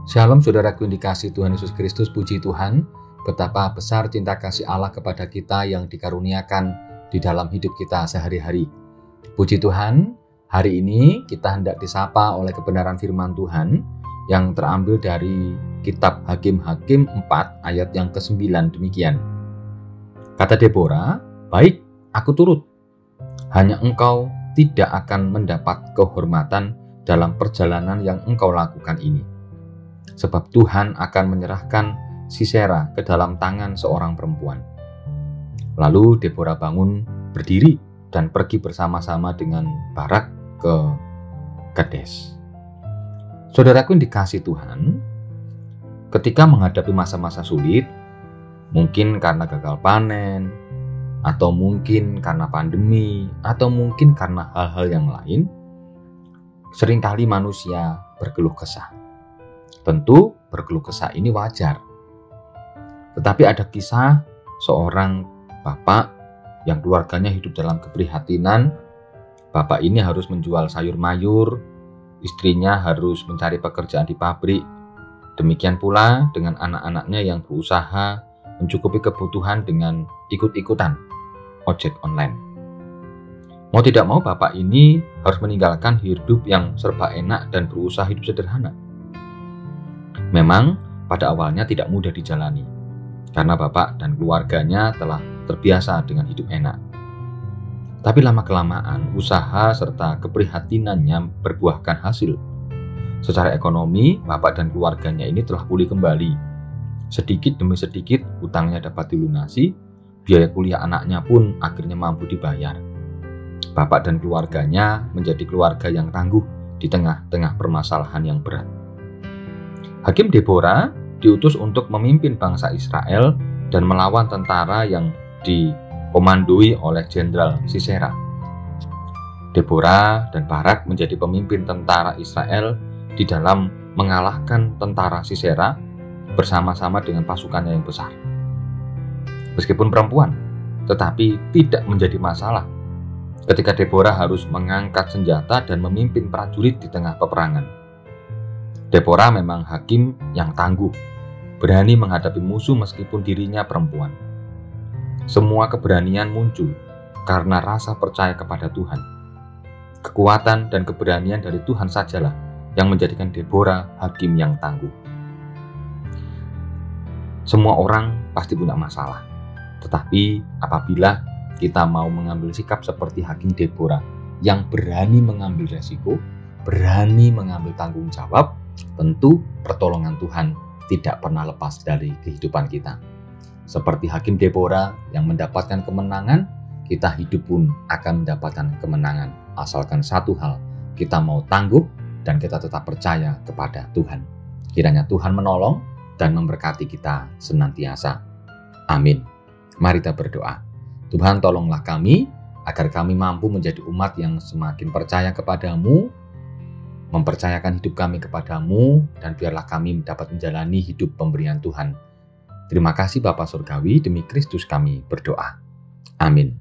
Shalom saudaraku yang dikasihi Tuhan Yesus Kristus, puji Tuhan, betapa besar cinta kasih Allah kepada kita yang dikaruniakan di dalam hidup kita sehari-hari. Puji Tuhan, hari ini kita hendak disapa oleh kebenaran firman Tuhan yang terambil dari kitab Hakim-Hakim 4 ayat yang ke-9 demikian. Kata Deborah, "Baik, aku turut. Hanya engkau tidak akan mendapat kehormatan dalam perjalanan yang engkau lakukan ini. Sebab Tuhan akan menyerahkan Sisera ke dalam tangan seorang perempuan." Lalu Deborah bangun berdiri dan pergi bersama-sama dengan Barak ke Kades. Saudaraku yang dikasihi Tuhan, ketika menghadapi masa-masa sulit, mungkin karena gagal panen, atau mungkin karena pandemi, atau mungkin karena hal-hal yang lain, seringkali manusia berkeluh kesah. Tentu berkeluh kesah ini wajar. Tetapi ada kisah seorang bapak yang keluarganya hidup dalam keprihatinan. Bapak ini harus menjual sayur mayur, istrinya harus mencari pekerjaan di pabrik. Demikian pula dengan anak-anaknya yang berusaha mencukupi kebutuhan dengan ikut-ikutan ojek online. Mau tidak mau bapak ini harus meninggalkan hidup yang serba enak dan berusaha hidup sederhana. Memang pada awalnya tidak mudah dijalani, karena bapak dan keluarganya telah terbiasa dengan hidup enak. Tapi lama-kelamaan usaha serta keprihatinannya berbuahkan hasil. Secara ekonomi, bapak dan keluarganya ini telah pulih kembali. Sedikit demi sedikit utangnya dapat dilunasi, biaya kuliah anaknya pun akhirnya mampu dibayar. Bapak dan keluarganya menjadi keluarga yang tangguh di tengah-tengah permasalahan yang berat. Hakim Deborah diutus untuk memimpin bangsa Israel dan melawan tentara yang dikomandoi oleh Jenderal Sisera. Deborah dan Barak menjadi pemimpin tentara Israel di dalam mengalahkan tentara Sisera bersama-sama dengan pasukannya yang besar. Meskipun perempuan, tetapi tidak menjadi masalah ketika Deborah harus mengangkat senjata dan memimpin prajurit di tengah peperangan. Deborah memang hakim yang tangguh, berani menghadapi musuh meskipun dirinya perempuan. Semua keberanian muncul karena rasa percaya kepada Tuhan. Kekuatan dan keberanian dari Tuhan sajalah yang menjadikan Deborah hakim yang tangguh. Semua orang pasti punya masalah, tetapi apabila kita mau mengambil sikap seperti hakim Deborah yang berani mengambil resiko, berani mengambil tanggung jawab, tentu pertolongan Tuhan tidak pernah lepas dari kehidupan kita. Seperti hakim Deborah yang mendapatkan kemenangan, kita hidup pun akan mendapatkan kemenangan. Asalkan satu hal, kita mau tangguh dan kita tetap percaya kepada Tuhan. Kiranya Tuhan menolong dan memberkati kita senantiasa. Amin. Mari kita berdoa. Tuhan, tolonglah kami agar kami mampu menjadi umat yang semakin percaya kepadamu, mempercayakan hidup kami kepadamu, dan biarlah kami dapat menjalani hidup pemberian Tuhan. Terima kasih Bapa Surgawi, demi Kristus kami berdoa. Amin.